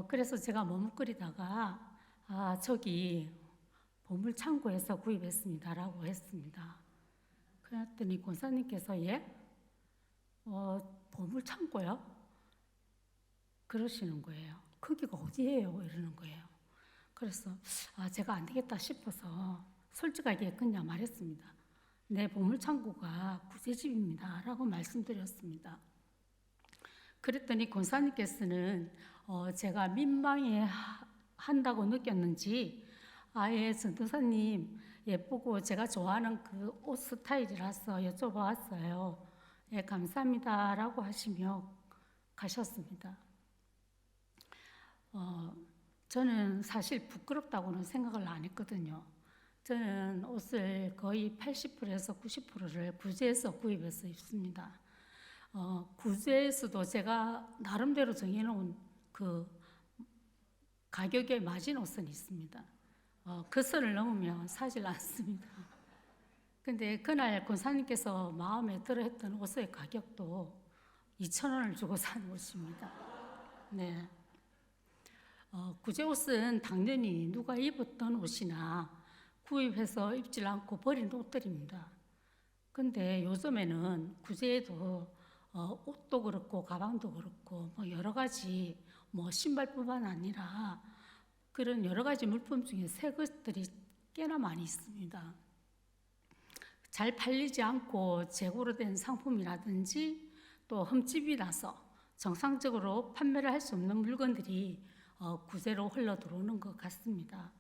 그래서 제가 머뭇거리다가 저기 보물창고에서 구입했습니다라고 했습니다. 그랬더니 권사님께서 보물창고요? 그러시는 거예요. 거기가 어디예요? 이러는 거예요. 그래서 제가 안 되겠다 싶어서 솔직하게 그냥 말했습니다. 내 보물창고가 구제집입니다 라고 말씀드렸습니다. 그랬더니 권사님께서는 제가 민망해 한다고 느꼈는지 전도사님 예쁘고 제가 좋아하는 그 옷 스타일이라서 여쭤봤어요. 감사합니다 라고 하시며 가셨습니다. 저는 사실 부끄럽다고는 생각을 안 했거든요. 저는 옷을 거의 80%에서 90%를 구제에서 구입해서 입습니다. 구제에서도 제가 나름대로 정해놓은 그 가격에 맞은 옷은 있습니다. 그 선을 넘으면 사질 않습니다. 근데 그날 권사님께서 마음에 들어 했던 옷의 가격도 2,000원을 주고 산 옷입니다. 네. 구제 옷은 당연히 누가 입었던 옷이나 구입해서 입질 않고 버린 옷들입니다. 근데 요즘에는 구제에도 옷도 그렇고 가방도 그렇고 여러 가지 신발뿐만 아니라 그런 여러 가지 물품 중에 새 것들이 꽤나 많이 있습니다. 잘 팔리지 않고 재고로 된 상품이라든지 또 흠집이 나서 정상적으로 판매를 할 수 없는 물건들이 구제로 흘러 들어오는 것 같습니다.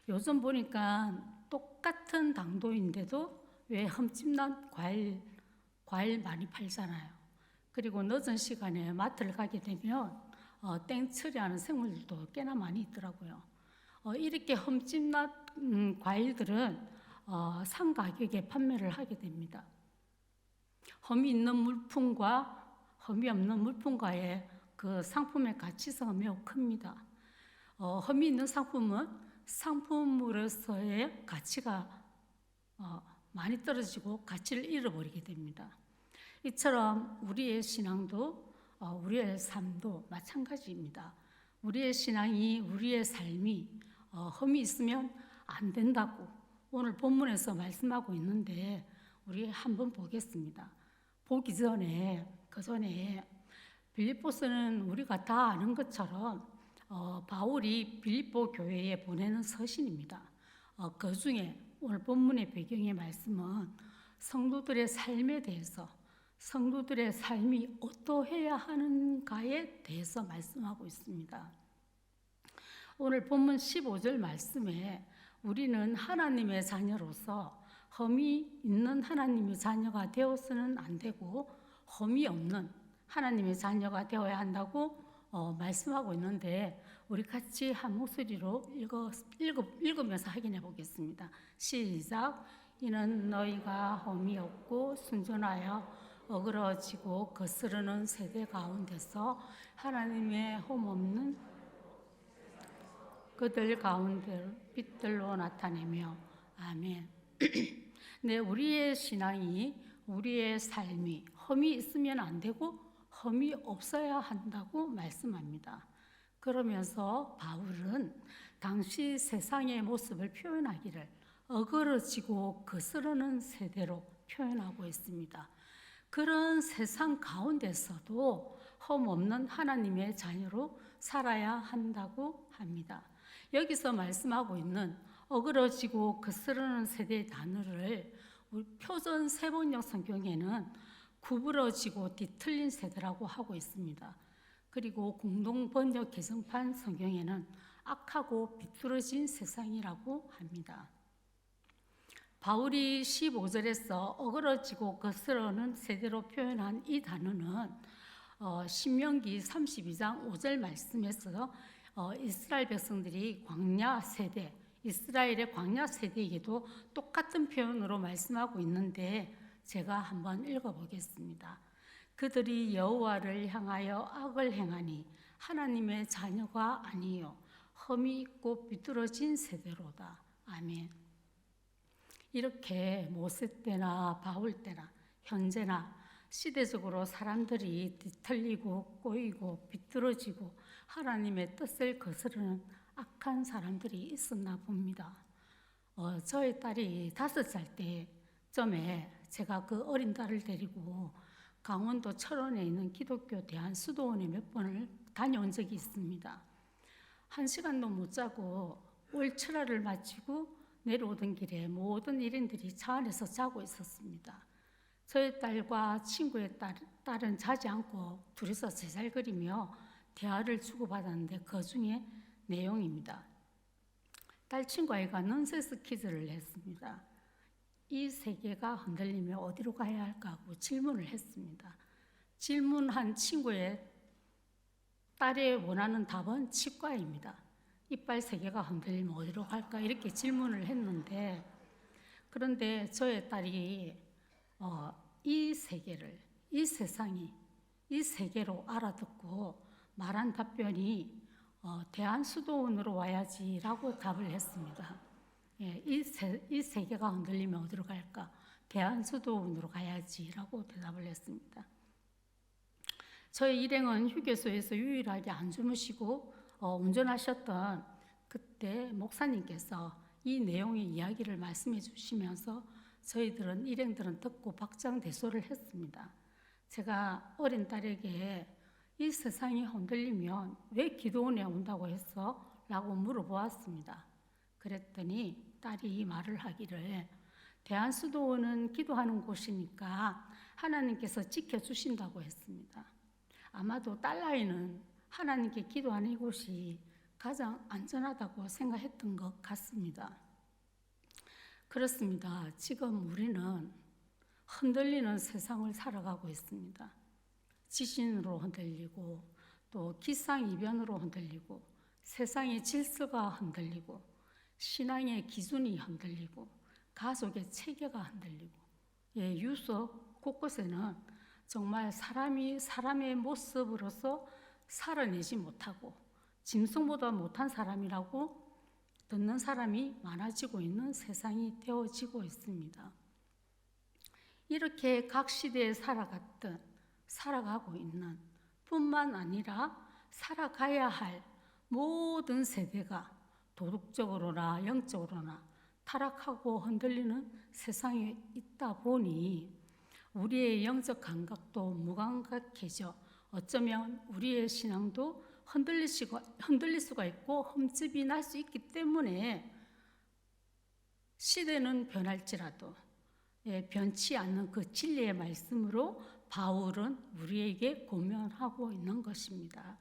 요즘 보니까 똑같은 당도인데도 왜 흠집난 과일 많이 팔잖아요. 그리고 늦은 시간에 마트를 가게 되면 땡처리하는 생물들도 꽤나 많이 있더라고요. 이렇게 흠집난 과일들은 상 가격에 판매를 하게 됩니다. 흠이 있는 물품과 흠이 없는 물품과의 그 상품의 가치성은 매우 큽니다. 흠이 있는 상품은 상품으로서의 가치가 많이 떨어지고 가치를 잃어버리게 됩니다. 이처럼 우리의 신앙도 우리의 삶도 마찬가지입니다. 우리의 신앙이 우리의 삶이 흠이 있으면 안 된다고 오늘 본문에서 말씀하고 있는데 우리 한번 보겠습니다. 보기 전에 그 전에 빌립보서는 우리가 다 아는 것처럼 바울이 빌립보 교회에 보내는 서신입니다. 그 중에 오늘 본문의 배경의 말씀은 성도들의 삶에 대해서 성도들의 삶이 어떠해야 하는가에 대해서 말씀하고 있습니다. 오늘 본문 15절 말씀에 우리는 하나님의 자녀로서 흠이 있는 하나님의 자녀가 되어서는 안 되고 흠이 없는 하나님의 자녀가 되어야 한다고 말씀하고 있는데 우리 같이 한 목소리로 읽으면서 확인해 보겠습니다. 시작. 이는 너희가 흠이 없고 순전하여 어그러지고 거스르는 세대 가운데서 하나님의 흠 없는 그들 가운데 빛들로 나타내며 아멘. 네, 우리의 신앙이 우리의 삶이 흠이 있으면 안 되고 흠이 없어야 한다고 말씀합니다. 그러면서 바울은 당시 세상의 모습을 표현하기를 어그러지고 거스르는 세대로 표현하고 있습니다. 그런 세상 가운데서도 흠 없는 하나님의 자녀로 살아야 한다고 합니다. 여기서 말씀하고 있는 어그러지고 거스르는 세대의 단어를 우리 표준 세번역 성경에는 구부러지고 뒤틀린 세대라고 하고 있습니다. 그리고 공동번역 개정판 성경에는 악하고 비뚤어진 세상이라고 합니다. 바울이 15절에서 어그러지고 거스르는 세대로 표현한 이 단어는 신명기 32장 5절 말씀에서 이스라엘 백성들이 광야 세대, 이스라엘의 광야 세대에게도 똑같은 표현으로 말씀하고 있는데 제가 한번 읽어보겠습니다. 그들이 여호와를 향하여 악을 행하니 하나님의 자녀가 아니요 흠이 있고 비뚤어진 세대로다. 아멘. 이렇게 모세 때나 바울 때나 현재나 시대적으로 사람들이 뒤틀리고 꼬이고 비뚤어지고 하나님의 뜻을 거스르는 악한 사람들이 있었나 봅니다. 저희 딸이 5살 때쯤에 제가 그 어린 딸을 데리고 강원도 철원에 있는 기독교 대한수도원에 몇 번을 다녀온 적이 있습니다. 1시간도 못 자고 월철화를 마치고 내려오던 길에 모든 일행들이 차 안에서 자고 있었습니다. 저희 딸과 친구의 딸은 자지 않고 둘이서 제잘거리며 대화를 주고받았는데 그 중에 내용입니다. 딸 친구 아이가 넌센스 퀴즈를 했습니다. 이 세계가 흔들리면 어디로 가야 할까 하고 질문을 했습니다. 질문한 친구의 딸이 원하는 답은 치과입니다. 이빨 세계가 흔들리면 어디로 갈까 이렇게 질문을 했는데, 그런데 저의 딸이 이 세계를, 이 세상이 이 세계로 알아듣고 말한 답변이 대한수도원으로 와야지라고 답을 했습니다. 이 세계가 흔들리면 어디로 갈까? 대한수도원으로 가야지라고 대답을 했습니다. 저희 일행은 휴게소에서 유일하게 안 주무시고 운전하셨던 그때 목사님께서 이 내용의 이야기를 말씀해 주시면서 저희들은 일행들은 듣고 박장대소를 했습니다. 제가 어린 딸에게 이 세상이 흔들리면 왜 기도원에 온다고 했어? 라고 물어보았습니다. 그랬더니 딸이 말을 하기를 대한수도원은 기도하는 곳이니까 하나님께서 지켜주신다고 했습니다. 아마도 딸아이는 하나님께 기도하는 곳이 가장 안전하다고 생각했던 것 같습니다. 그렇습니다. 지금 우리는 흔들리는 세상을 살아가고 있습니다. 지진으로 흔들리고 또 기상이변으로 흔들리고 세상의 질서가 흔들리고 신앙의 기준이 흔들리고 가족의 체계가 흔들리고 유서 곳곳에는 정말 사람이 사람의 모습으로서 살아내지 못하고 짐승보다 못한 사람이라고 듣는 사람이 많아지고 있는 세상이 되어지고 있습니다. 이렇게 각 시대에 살아가고 있는 뿐만 아니라 살아가야 할 모든 세대가 도덕적으로나 영적으로나 타락하고 흔들리는 세상에 있다 보니 우리의 영적 감각도 무감각해져 어쩌면 우리의 신앙도 흔들릴 수가 있고 흠집이 날 수 있기 때문에 시대는 변할지라도 변치 않는 그 진리의 말씀으로 바울은 우리에게 고면하고 있는 것입니다.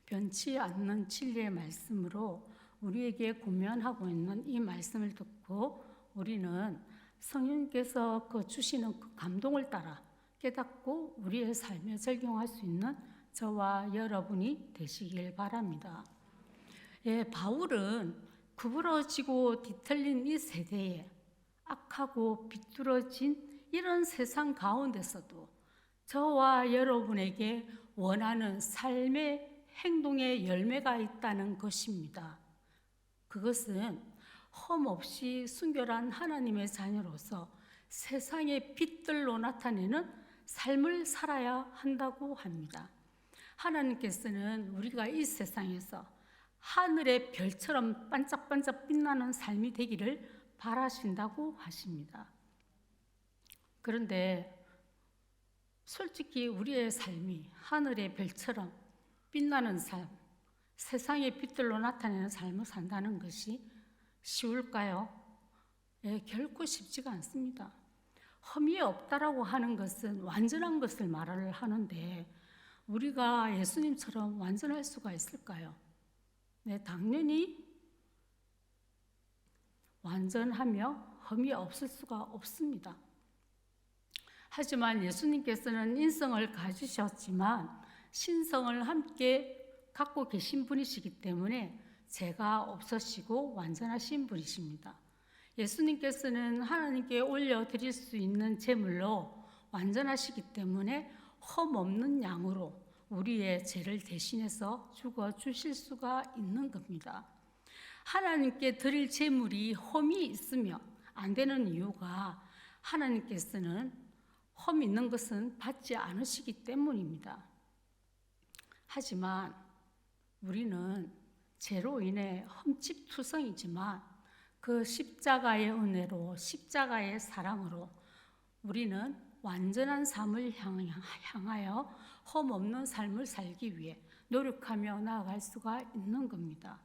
변치 않는 진리의 말씀으로 우리에게 고면하고 있는 이 말씀을 듣고 우리는 성령께서 주시는 그 감동을 따라 깨닫고 우리의 삶에 적용할 수 있는 저와 여러분이 되시길 바랍니다. 바울은 구부러지고 뒤틀린 이 세대에 악하고 비뚤어진 이런 세상 가운데서도 저와 여러분에게 원하는 삶의 행동의 열매가 있다는 것입니다. 그것은 험없이 순결한 하나님의 자녀로서 세상의 빛들로 나타내는 삶을 살아야 한다고 합니다. 하나님께서는 우리가 이 세상에서 하늘의 별처럼 반짝반짝 빛나는 삶이 되기를 바라신다고 하십니다. 그런데 솔직히 우리의 삶이 하늘의 별처럼 빛나는 삶, 세상의 빛들로 나타내는 삶을 산다는 것이 쉬울까요? 결코 쉽지가 않습니다. 흠이 없다라고 하는 것은 완전한 것을 말을 하는데 우리가 예수님처럼 완전할 수가 있을까요? 당연히 완전하며 흠이 없을 수가 없습니다. 하지만 예수님께서는 인성을 가지셨지만 신성을 함께 갖고 계신 분이시기 때문에 죄가 없으시고 완전하신 분이십니다. 예수님께서는 하나님께 올려드릴 수 있는 제물로 완전하시기 때문에 흠 없는 양으로 우리의 죄를 대신해서 죽어 주실 수가 있는 겁니다. 하나님께 드릴 제물이 흠이 있으면 안 되는 이유가 하나님께서는 험 있는 것은 받지 않으시기 때문입니다. 하지만 우리는 죄로 인해 흠집투성이지만 그 십자가의 은혜로, 십자가의 사랑으로 우리는 완전한 삶을 향하여 험 없는 삶을 살기 위해 노력하며 나아갈 수가 있는 겁니다.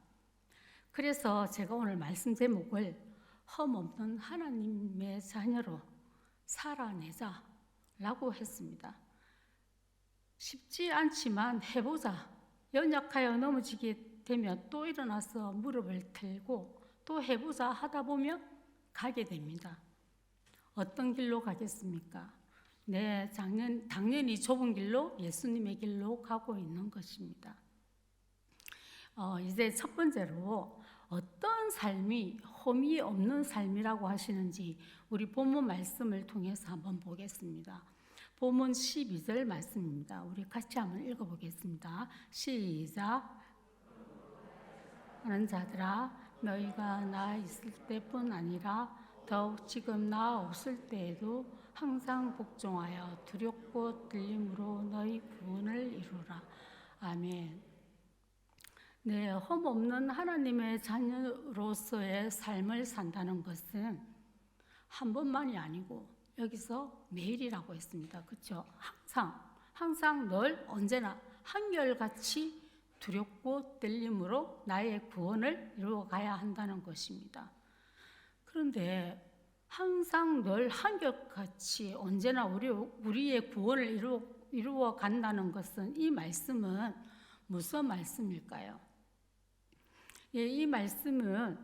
그래서 제가 오늘 말씀 제목을 험 없는 하나님의 자녀로 살아내자라고 했습니다. 쉽지 않지만 해보자. 연약하여 넘어지게 되면 또 일어나서 무릎을 들고 또 해보자 하다 보면 가게 됩니다. 어떤 길로 가겠습니까? 네, 당연히 좁은 길로, 예수님의 길로 가고 있는 것입니다. 이제 첫 번째로 어떤 삶이 험이 없는 삶이라고 하시는지 우리 본문 말씀을 통해서 한번 보겠습니다. 본문 12절 말씀입니다. 우리 같이 한번 읽어보겠습니다. 시작. 하는 자들아, 너희가 나 있을 때뿐 아니라 더욱 지금 나 없을 때에도 항상 복종하여 두렵고 떨림으로 너희 구원을 이루라. 아멘. 네, 험 없는 하나님의 자녀로서의 삶을 산다는 것은 한 번만이 아니고 여기서 매일이라고 했습니다. 그렇죠? 항상 늘 언제나 한결같이 두렵고 떨림으로 나의 구원을 이루어가야 한다는 것입니다. 그런데 항상 늘 한결같이 언제나 우리의 구원을 이루어 간다는 것은 이 말씀은 무슨 말씀일까요? 예, 이 말씀은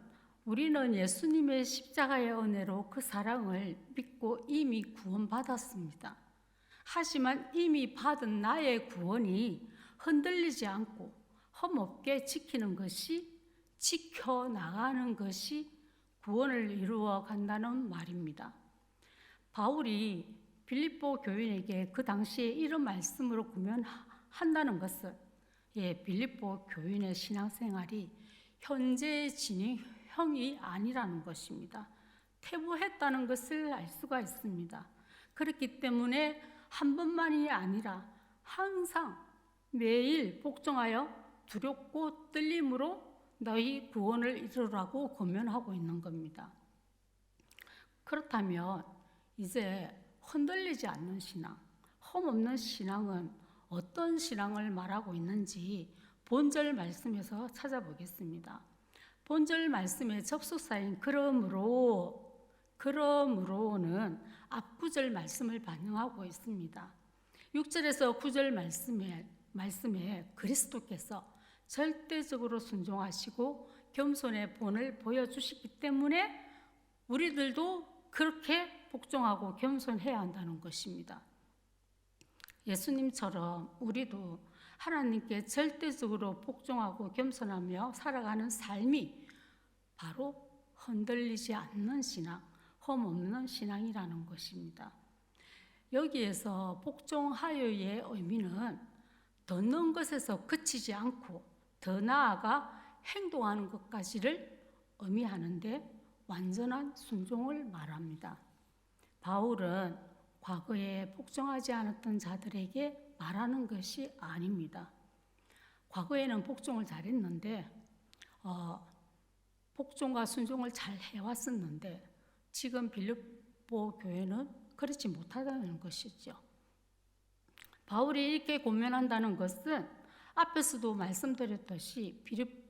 우리는 예수님의 십자가의 은혜로 그 사랑을 믿고 이미 구원받았습니다. 하지만 이미 받은 나의 구원이 흔들리지 않고 험없게 지켜나가는 것이 구원을 이루어 간다는 말입니다. 바울이 빌립보 교인에게 그 당시에 이런 말씀으로 구면한다는 것은 빌립보 교인의 신앙생활이 현재의 진행형이 아니라는 것입니다. 퇴보했다는 것을 알 수가 있습니다. 그렇기 때문에 한 번만이 아니라 항상 매일 복종하여 두렵고 떨림으로 너희 구원을 이루라고 권면하고 있는 겁니다. 그렇다면 이제 흔들리지 않는 신앙, 험없는 신앙은 어떤 신앙을 말하고 있는지 본절 말씀에서 찾아보겠습니다. 본절 말씀의 접속사인 그러므로는 앞구절 말씀을 반영하고 있습니다. 6절에서 9절 말씀에 그리스도께서 절대적으로 순종하시고 겸손의 본을 보여주시기 때문에 우리들도 그렇게 복종하고 겸손해야 한다는 것입니다. 예수님처럼 우리도 하나님께 절대적으로 복종하고 겸손하며 살아가는 삶이 바로 흔들리지 않는 신앙, 험 없는 신앙이라는 것입니다. 여기에서 복종하여의 의미는 듣는 것에서 그치지 않고 더 나아가 행동하는 것까지를 의미하는데 완전한 순종을 말합니다. 바울은 과거에 복종하지 않았던 자들에게 말하는 것이 아닙니다. 과거에는 복종을 잘했는데 복종과 순종을 잘 해왔었는데 지금 빌립보 교회는 그렇지 못하다는 것이죠. 바울이 이렇게 권면한다는 것은 앞에서도 말씀드렸듯이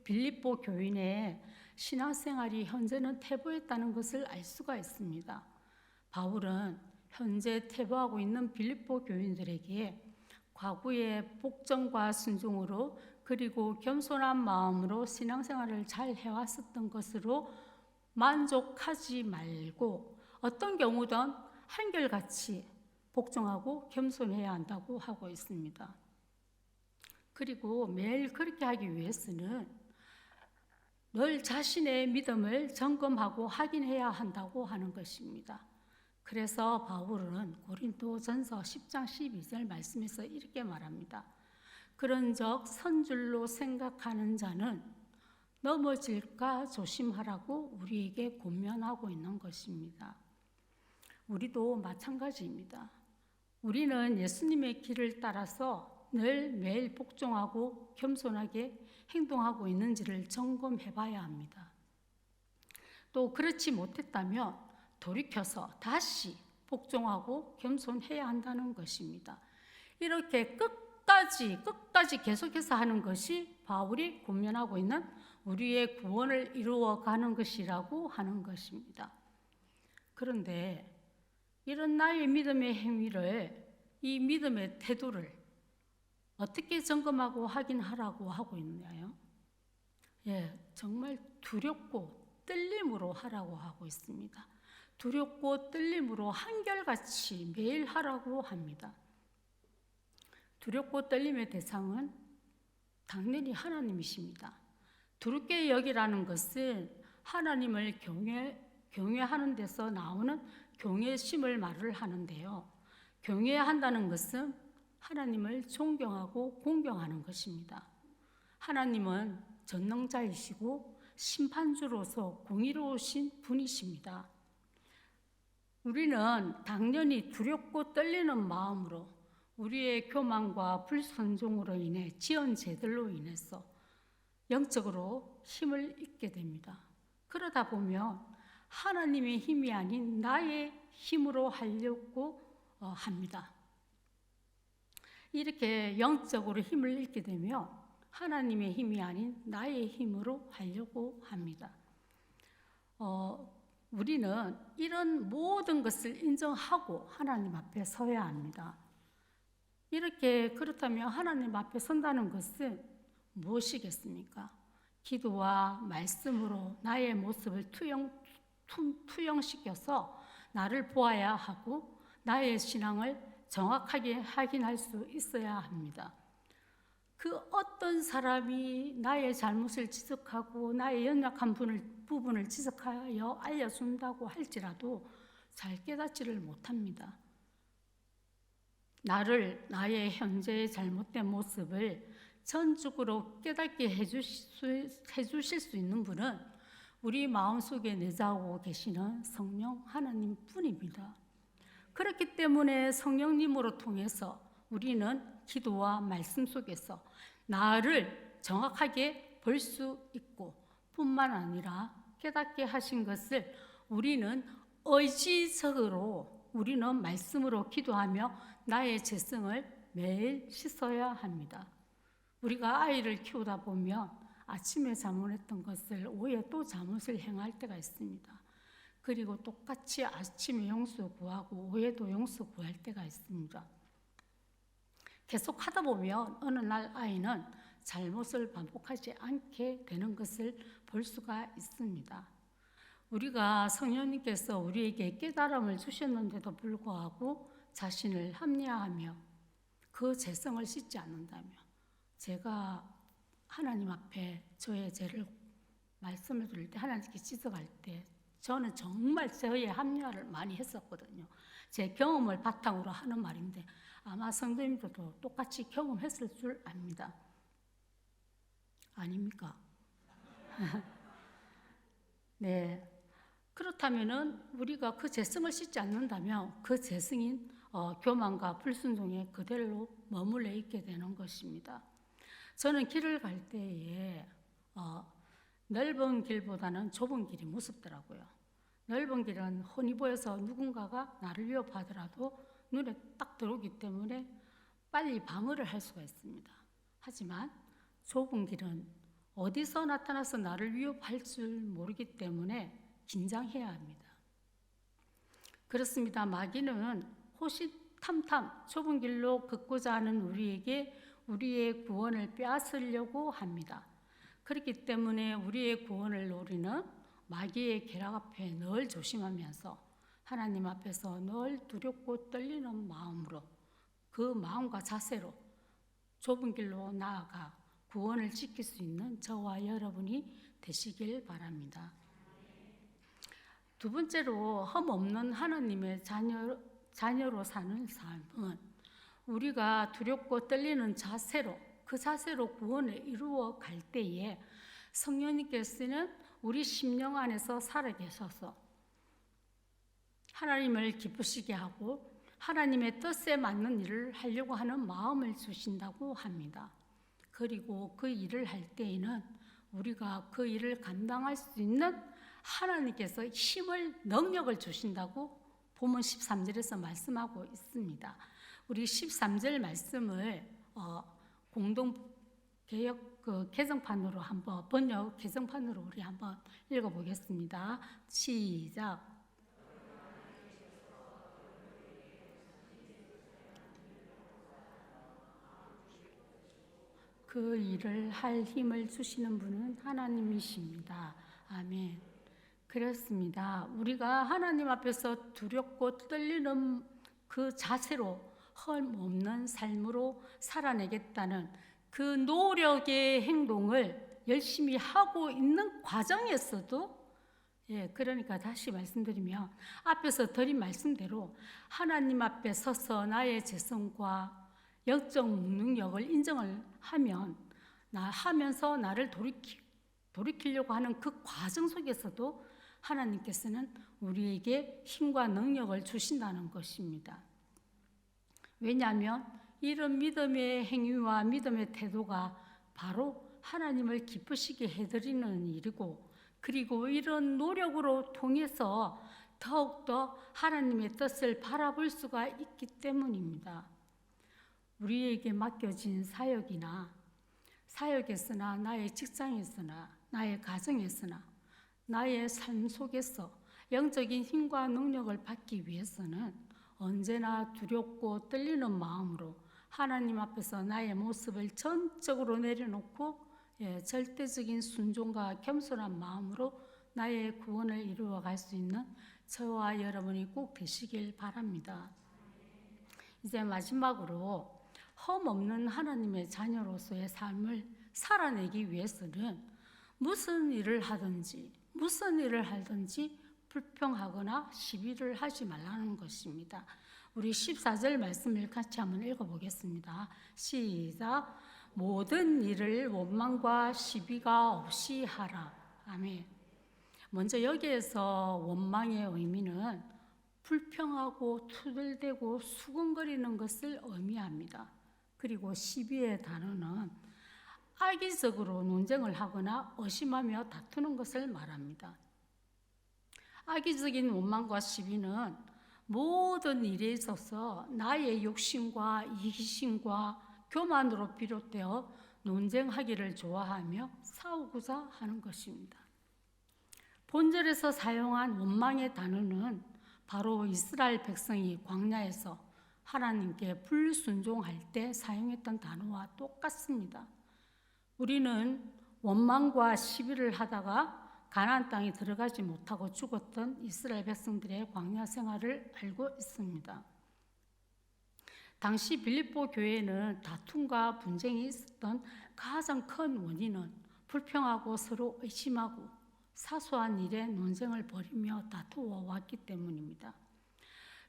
빌립보 교인의 신앙생활이 현재는 퇴보했다는 것을 알 수가 있습니다. 바울은 현재 퇴보하고 있는 빌립보 교인들에게 과거의 복종과 순종으로 그리고 겸손한 마음으로 신앙생활을 잘 해왔었던 것으로 만족하지 말고 어떤 경우든 한결같이 복종하고 겸손해야 한다고 하고 있습니다. 그리고 매일 그렇게 하기 위해서는 늘 자신의 믿음을 점검하고 확인해야 한다고 하는 것입니다. 그래서 바울은 고린도전서 10장 12절 말씀에서 이렇게 말합니다. 그런즉 선줄로 생각하는 자는 넘어질까 조심하라고 우리에게 권면하고 있는 것입니다. 우리도 마찬가지입니다. 우리는 예수님의 길을 따라서 늘 매일 복종하고 겸손하게 행동하고 있는지를 점검해 봐야 합니다. 또 그렇지 못했다면 돌이켜서 다시 복종하고 겸손해야 한다는 것입니다. 이렇게 끝까지 계속해서 하는 것이 바울이 권면하고 있는 우리의 구원을 이루어가는 것이라고 하는 것입니다. 그런데 이런 나의 믿음의 행위를, 이 믿음의 태도를 어떻게 점검하고 확인하라고 하고 있나요? 정말 두렵고 떨림으로 하라고 하고 있습니다. 두렵고 떨림으로 한결같이 매일 하라고 합니다. 두렵고 떨림의 대상은 당연히 하나님이십니다. 두렵게 여기라는 것은 하나님을 경외하는 데서 나오는 경외심을 말을 하는데요. 경외한다는 것은 하나님을 존경하고 공경하는 것입니다. 하나님은 전능자이시고 심판주로서 공의로우신 분이십니다. 우리는 당연히 두렵고 떨리는 마음으로 우리의 교만과 불순종으로 인해 지은 죄들로 인해서 영적으로 힘을 잃게 됩니다. 그러다 보면 하나님의 힘이 아닌 나의 힘으로 하려고 합니다. 이렇게 영적으로 힘을 잃게 되면 하나님의 힘이 아닌 나의 힘으로 하려고 합니다. 우리는 이런 모든 것을 인정하고 하나님 앞에 서야 합니다. 그렇다면 하나님 앞에 선다는 것은 무엇이겠습니까? 기도와 말씀으로 나의 모습을 투영시켜서 나를 보아야 하고 나의 신앙을 정확하게 확인할 수 있어야 합니다. 그 어떤 사람이 나의 잘못을 지적하고 나의 연약한 부분을 지적하여 알려준다고 할지라도 잘 깨닫지를 못합니다. 나의 현재의 잘못된 모습을 전적으로 깨닫게 해주실 수 있는 분은 우리 마음속에 내재하고 계시는 성령 하나님 뿐입니다. 그렇기 때문에 성령님으로 통해서 우리는 기도와 말씀 속에서 나를 정확하게 볼 수 있고 뿐만 아니라 깨닫게 하신 것을 우리는 의지적으로 우리는 말씀으로 기도하며 나의 죄성을 매일 씻어야 합니다. 우리가 아이를 키우다 보면 아침에 잘못했던 것을 오후에 또 잘못을 행할 때가 있습니다. 그리고 똑같이 아침에 용서 구하고 오후에도 용서 구할 때가 있습니다. 계속 하다 보면 어느 날 아이는 잘못을 반복하지 않게 되는 것을 볼 수가 있습니다. 우리가 성령님께서 우리에게 깨달음을 주셨는데도 불구하고 자신을 합리화하며 그 죄성을 씻지 않는다면, 제가 하나님 앞에 저의 죄를 말씀을 드릴 때, 하나님께 지적할 때 저는 정말 저의 합리화를 많이 했었거든요. 제 경험을 바탕으로 하는 말인데 아마 성도님들도 똑같이 경험했을 줄 압니다. 아닙니까? 네. 그렇다면은 우리가 그 죄성을 씻지 않는다면 그 죄성인 교만과 불순종에 그대로 머물러 있게 되는 것입니다. 저는 길을 갈 때에 넓은 길보다는 좁은 길이 무섭더라고요. 넓은 길은 흔히 보여서 누군가가 나를 위협하더라도 눈에 딱 들어오기 때문에 빨리 방어를 할 수가 있습니다. 하지만 좁은 길은 어디서 나타나서 나를 위협할 줄 모르기 때문에 긴장해야 합니다. 그렇습니다. 마귀는 호시탐탐 좁은 길로 걷고자 하는 우리에게 우리의 구원을 빼앗으려고 합니다. 그렇기 때문에 우리의 구원을 노리는 마귀의 계략 앞에 늘 조심하면서 하나님 앞에서 늘 두렵고 떨리는 마음으로, 그 마음과 자세로 좁은 길로 나아가 구원을 지킬 수 있는 저와 여러분이 되시길 바랍니다. 두 번째로, 흠없는 하나님의 자녀로 사는 삶은 우리가 두렵고 떨리는 자세로, 그 자세로 구원을 이루어 갈 때에 성령님께서는 우리 심령 안에서 살아계셔서 하나님을 기쁘시게 하고 하나님의 뜻에 맞는 일을 하려고 하는 마음을 주신다고 합니다. 그리고 그 일을 할 때에는 우리가 그 일을 감당할 수 있는 하나님께서 힘을, 능력을 주신다고 본문 13절에서 말씀하고 있습니다. 우리 13절 말씀을 공동개혁 개정판으로 한번, 번역 개정판으로 우리 한번 읽어보겠습니다. 시작. 그 일을 할 힘을 주시는 분은 하나님이십니다. 아멘. 그렇습니다. 우리가 하나님 앞에서 두렵고 떨리는 그 자세로 흠없는 삶으로 살아내겠다는 그 노력의 행동을 열심히 하고 있는 과정에서도, 그러니까 다시 말씀드리면 앞에서 드린 말씀대로 하나님 앞에 서서 나의 죄성과 영적 무능력을 인정을 하면서 나를 돌이키려고 하는 그 과정 속에서도 하나님께서는 우리에게 힘과 능력을 주신다는 것입니다. 왜냐하면 이런 믿음의 행위와 믿음의 태도가 바로 하나님을 기쁘시게 해드리는 일이고, 그리고 이런 노력으로 통해서 더욱더 하나님의 뜻을 바라볼 수가 있기 때문입니다. 우리에게 맡겨진 사역에서나 나의 직장에서나 나의 가정에서나 나의 삶 속에서 영적인 힘과 능력을 받기 위해서는 언제나 두렵고 떨리는 마음으로 하나님 앞에서 나의 모습을 전적으로 내려놓고 절대적인 순종과 겸손한 마음으로 나의 구원을 이루어 갈 수 있는 저와 여러분이 꼭 되시길 바랍니다. 이제 마지막으로 흠없는 하나님의 자녀로서의 삶을 살아내기 위해서는 무슨 일을 하든지 불평하거나 시비를 하지 말라는 것입니다. 우리 14절 말씀을 같이 한번 읽어보겠습니다. 시작. 모든 일을 원망과 시비가 없이 하라. 아멘. 먼저 여기에서 원망의 의미는 불평하고 투덜대고 수근거리는 것을 의미합니다. 그리고 시비의 단어는 악의적으로 논쟁을 하거나 의심하며 다투는 것을 말합니다. 악의적인 원망과 시비는 모든 일에 있어서 나의 욕심과 이기심과 교만으로 비롯되어 논쟁하기를 좋아하며 싸우고자 하는 것입니다. 본절에서 사용한 원망의 단어는 바로 이스라엘 백성이 광야에서 하나님께 불순종할 때 사용했던 단어와 똑같습니다. 우리는 원망과 시비를 하다가 가나안 땅에 들어가지 못하고 죽었던 이스라엘 백성들의 광야 생활을 알고 있습니다. 당시 빌립보 교회에는 다툼과 분쟁이 있었던 가장 큰 원인은 불평하고 서로 의심하고 사소한 일에 논쟁을 벌이며 다투어 왔기 때문입니다.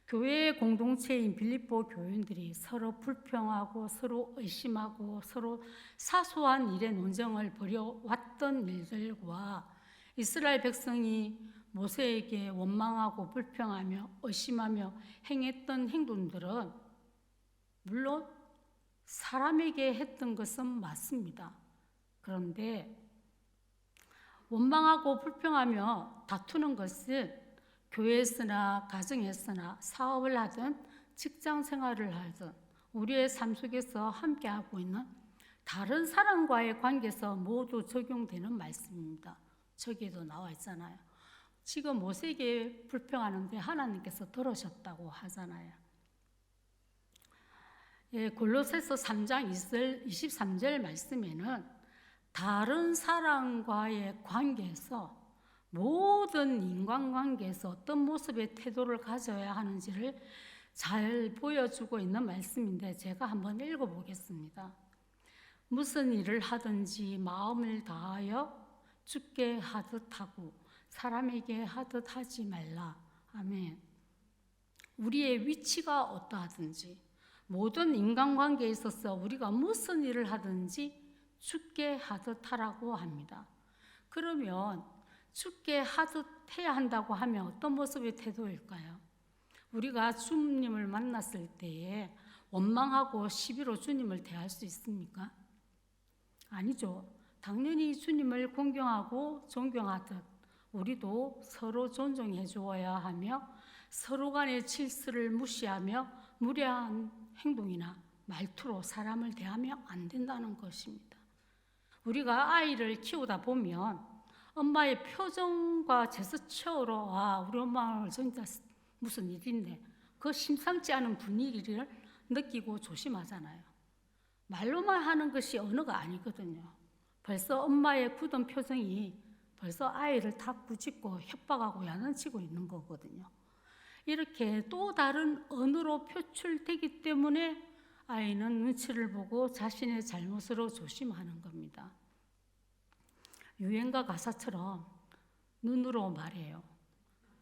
교회의 공동체인 빌립보 교인들이 서로 불평하고 서로 의심하고 서로 사소한 일에 논쟁을 벌여왔던 일들과 이스라엘 백성이 모세에게 원망하고 불평하며 의심하며 행했던 행동들은 물론 사람에게 했던 것은 맞습니다. 그런데 원망하고 불평하며 다투는 것은 교회에서나 가정에서나 사업을 하든 직장 생활을 하든 우리의 삶 속에서 함께하고 있는 다른 사람과의 관계에서 모두 적용되는 말씀입니다. 저기에도 나와 있잖아요. 지금 모세에게 불평하는데 하나님께서 들으셨다고 하잖아요. 골로새서 3장 23절 말씀에는 다른 사람과의 관계에서 모든 인간관계에서 어떤 모습의 태도를 가져야 하는지를 잘 보여주고 있는 말씀인데 제가 한번 읽어보겠습니다. 무슨 일을 하든지 마음을 다하여 주께 하듯 하고 사람에게 하듯 하지 말라. 아멘. 우리의 위치가 어떠하든지 모든 인간관계에 있어서 우리가 무슨 일을 하든지 주께 하듯 하라고 합니다. 그러면 주께 하듯 해야 한다고 하면 어떤 모습의 태도일까요? 우리가 주님을 만났을 때에 원망하고 시비로 주님을 대할 수 있습니까? 아니죠. 당연히 주님을 공경하고 존경하듯 우리도 서로 존중해 주어야 하며 서로 간의 질서를 무시하며 무례한 행동이나 말투로 사람을 대하면 안 된다는 것입니다. 우리가 아이를 키우다 보면 엄마의 표정과 제스처로 우리 엄마는 진짜 무슨 일인데 그 심상치 않은 분위기를 느끼고 조심하잖아요. 말로만 하는 것이 언어가 아니거든요. 벌써 엄마의 굳은 표정이 벌써 아이를 다 꾸짖고 협박하고 야단치고 있는 거거든요. 이렇게 또 다른 언어로 표출되기 때문에 아이는 눈치를 보고 자신의 잘못으로 조심하는 겁니다. 유행가 가사처럼 눈으로 말해요.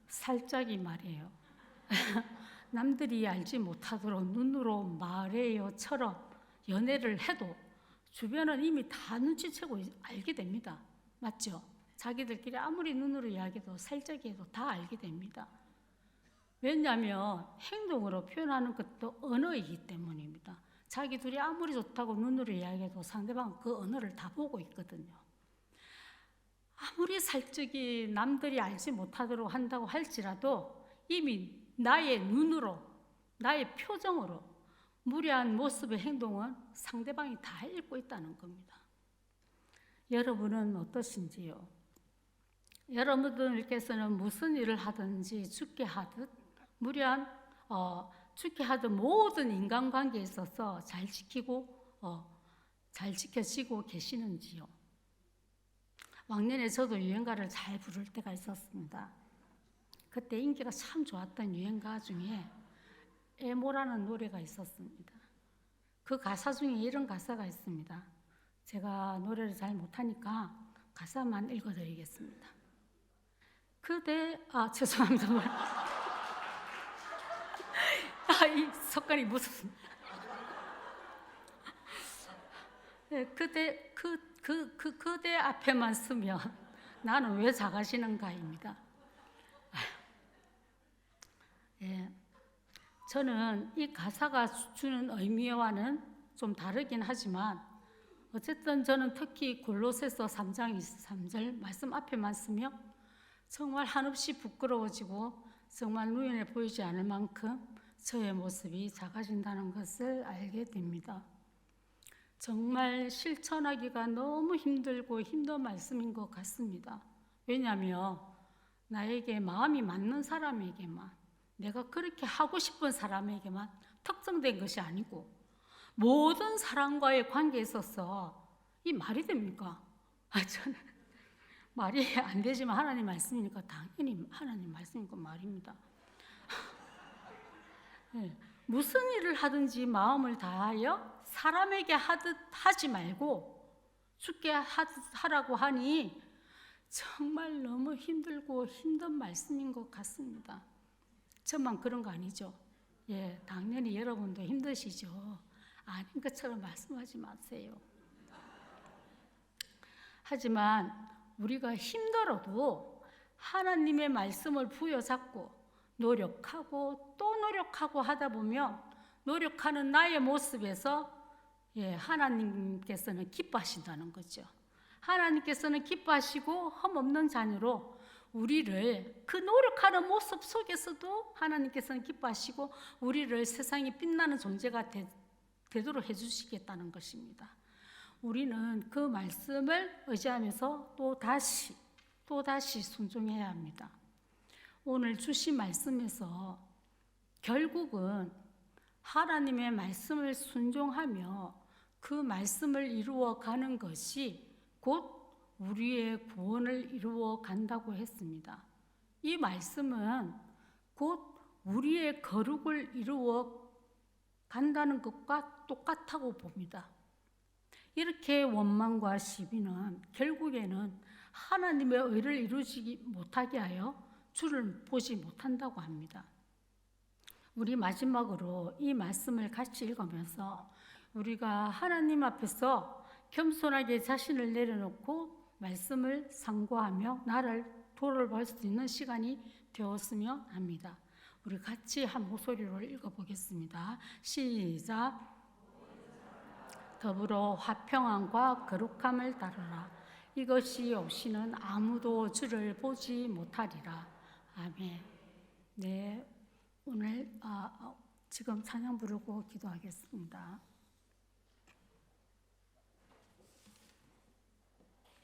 살짝이 말해요. 남들이 알지 못하도록 눈으로 말해요처럼 연애를 해도 주변은 이미 다 눈치채고 알게 됩니다. 맞죠? 자기들끼리 아무리 눈으로 이야기해도 살짝이 해도 다 알게 됩니다. 왜냐하면 행동으로 표현하는 것도 언어이기 때문입니다. 자기 둘이 아무리 좋다고 눈으로 이야기해도 상대방은 그 언어를 다 보고 있거든요. 아무리 살짝이 남들이 알지 못하도록 한다고 할지라도 이미 나의 눈으로, 나의 표정으로 무례한 모습의 행동은 상대방이 다 읽고 있다는 겁니다. 여러분은 어떠신지요? 여러분들께서는 무슨 일을 하든지 죽게 하듯 죽게 하듯 모든 인간관계에 있어서 잘 지켜지고 계시는지요? 왕년에 저도 유행가를 잘 부를 때가 있었습니다. 그때 인기가 참 좋았던 유행가 중에 에모라는 노래가 있었습니다. 그 가사 중에 이런 가사가 있습니다. 제가 노래를 잘 못하니까 가사만 읽어드리겠습니다. 죄송합니다. 이 석간이 무섭습니다. 그대 앞에만 서면 나는 왜 작아지는가입니다. 저는 이 가사가 주는 의미와는 좀 다르긴 하지만 어쨌든 저는 특히 골로새서 3장 23절 말씀 앞에만 서면 정말 한없이 부끄러워지고 정말 눈에 보이지 않을 만큼 저의 모습이 작아진다는 것을 알게 됩니다. 정말 실천하기가 너무 힘들고 힘든 말씀인 것 같습니다. 왜냐하면 나에게 마음이 맞는 사람에게만, 내가 그렇게 하고 싶은 사람에게만 특정된 것이 아니고 모든 사람과의 관계에 있어서 이 말이 됩니까? 저는 말이 안 되지만 하나님 말씀이니까 당연히 하나님 말씀이니까 말입니다. 무슨 일을 하든지 마음을 다하여 사람에게 하듯 하지 말고 죽게 하라고 하니 정말 너무 힘들고 힘든 말씀인 것 같습니다. 저만 그런 거 아니죠? 당연히 여러분도 힘드시죠? 아닌 것처럼 말씀하지 마세요. 하지만 우리가 힘들어도 하나님의 말씀을 부여잡고 노력하고 또 노력하고 하다 보면 노력하는 나의 모습에서 하나님께서는 기뻐하신다는 거죠. 하나님께서는 기뻐하시고 흠없는 자녀로 우리를 그 노력하는 모습 속에서도 하나님께서는 기뻐하시고 우리를 세상이 빛나는 존재가 되도록 해주시겠다는 것입니다. 우리는 그 말씀을 의지하면서 또 다시 순종해야 합니다. 오늘 주신 말씀에서 결국은 하나님의 말씀을 순종하며 그 말씀을 이루어 가는 것이 곧 우리의 구원을 이루어 간다고 했습니다. 이 말씀은 곧 우리의 거룩을 이루어 간다는 것과 똑같다고 봅니다. 이렇게 원망과 시비는 결국에는 하나님의 의를 이루지 못하게 하여 주를 보지 못한다고 합니다. 우리 마지막으로 이 말씀을 같이 읽으면서 우리가 하나님 앞에서 겸손하게 자신을 내려놓고 말씀을 상고하며 나를 돌아볼 수 있는 시간이 되었으면 합니다. 우리 같이 한 목소리로 읽어보겠습니다. 시작. 더불어 화평함과 거룩함을 따르라. 이것이 없이는 아무도 주를 보지 못하리라. 아멘. 네, 오늘 지금 찬양 부르고 기도하겠습니다.